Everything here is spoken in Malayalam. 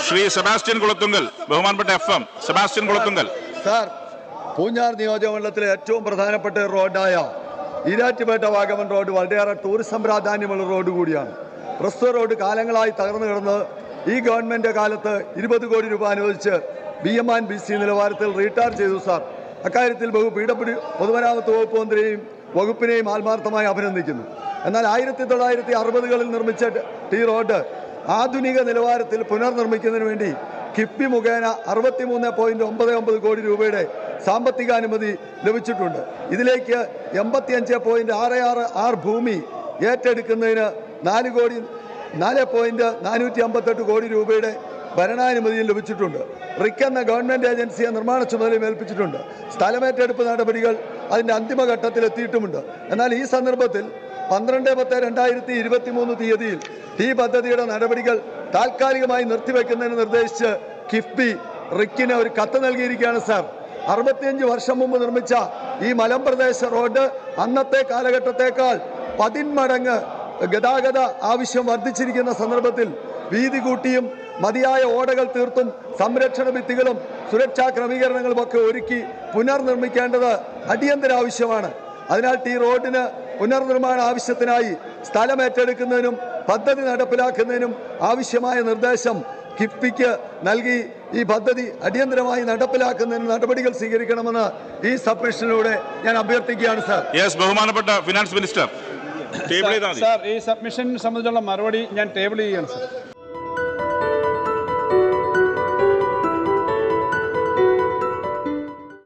ശ്രീ സെബാസ്റ്റ്യൻ കുളത്തുങ്കൽ, ബഹുമാനപ്പെട്ട FM സെബാസ്റ്റ്യൻ കുളത്തുങ്കൽ. സാർ, പൂഞ്ഞാർ നിയോജകമണ്ഡലത്തിലെ ഏറ്റവും പ്രധാനപ്പെട്ട റോഡായ ഈരാറ്റുപേട്ട വാഗമൺ റോഡ് വളരെയേറെ ടൂറിസം പ്രാധാന്യമുള്ള റോഡ് കൂടിയാണ്. പ്രസ്തുത റോഡ് കാലങ്ങളായി തകർന്നു കിടന്ന് ഈ ഗവൺമെന്റ് കാലത്ത് 20 കോടി രൂപ അനുവദിച്ച് BM&BC നിലവാരത്തിൽ റീടാർ ചെയ്തു സാർ. അക്കാര്യത്തിൽ പൊതുമരാമത്ത് വകുപ്പ് മന്ത്രിയെയും വകുപ്പിനെയും ആത്മാർത്ഥമായി അഭിനന്ദിക്കുന്നു. എന്നാൽ 1960കളിൽ നിർമ്മിച്ച ഈ റോഡ് ആധുനിക നിലവാരത്തിൽ പുനർനിർമ്മിക്കുന്നതിന് വേണ്ടി കിഫ്ബി മുഖേന 63.99 കോടി രൂപയുടെ സാമ്പത്തികാനുമതി ലഭിച്ചിട്ടുണ്ട്. ഇതിലേക്ക് 85.66 ഭൂമി ഏറ്റെടുക്കുന്നതിന് 4.458 കോടി രൂപയുടെ ഭരണാനുമതിയും ലഭിച്ചിട്ടുണ്ട്. റിക് എന്ന ഗവൺമെന്റ് ഏജൻസിയെ നിർമ്മാണ ചുമതലയും ഏൽപ്പിച്ചിട്ടുണ്ട്. സ്ഥലമേറ്റെടുപ്പ് നടപടികൾ അതിൻ്റെ അന്തിമഘട്ടത്തിലെത്തിയിട്ടുമുണ്ട്. എന്നാൽ ഈ സന്ദർഭത്തിൽ 12/10/2023 തീയതിയിൽ ഈ പദ്ധതിയുടെ നടപടികൾ താൽക്കാലികമായി നിർത്തിവെക്കുന്നതിന് നിർദ്ദേശിച്ച് കിഫ്ബി റിക്കിന് ഒരു കത്ത് നൽകിയിരിക്കുകയാണ് സാർ. 65 വർഷം മുമ്പ് നിർമ്മിച്ച ഈ മലമ്പ്രദേശ റോഡ് അന്നത്തെ കാലഘട്ടത്തേക്കാൾ 10 മടങ്ങ് ഗതാഗത ആവശ്യം വർദ്ധിച്ചിരിക്കുന്ന സന്ദർഭത്തിൽ വീതി കൂട്ടിയും മതിയായ ഓടകൾ തീർത്തും സംരക്ഷണ ഭിത്തികളും സുരക്ഷാ ക്രമീകരണങ്ങളും ഒക്കെ ഒരുക്കി പുനർനിർമ്മിക്കേണ്ടത് അടിയന്തര ആവശ്യമാണ്. അതിനാൽ ഈ റോഡിന് പുനർനിർമ്മാണ ആവശ്യത്തിനായി സ്ഥലം ഏറ്റെടുക്കുന്നതിനും പദ്ധതി നടപ്പിലാക്കുന്നതിനും ആവശ്യമായ നിർദ്ദേശം കിഫ്ബിക്ക് നൽകി ഈ പദ്ധതി അടിയന്തരമായി നടപ്പിലാക്കുന്നതിന് നടപടികൾ സ്വീകരിക്കണമെന്ന് ഈ സബ്മിഷനിലൂടെ ഞാൻ അഭ്യർത്ഥിക്കുകയാണ് സാർ. ബഹുമാനപ്പെട്ട ഫിനാൻസ് മിനിസ്റ്റർ, സാർ, ഈ സബ്മിഷൻ സംബന്ധിച്ചുള്ള മറുപടി ഞാൻ ടേബിൾ ചെയ്യുകയാണ് സാർ.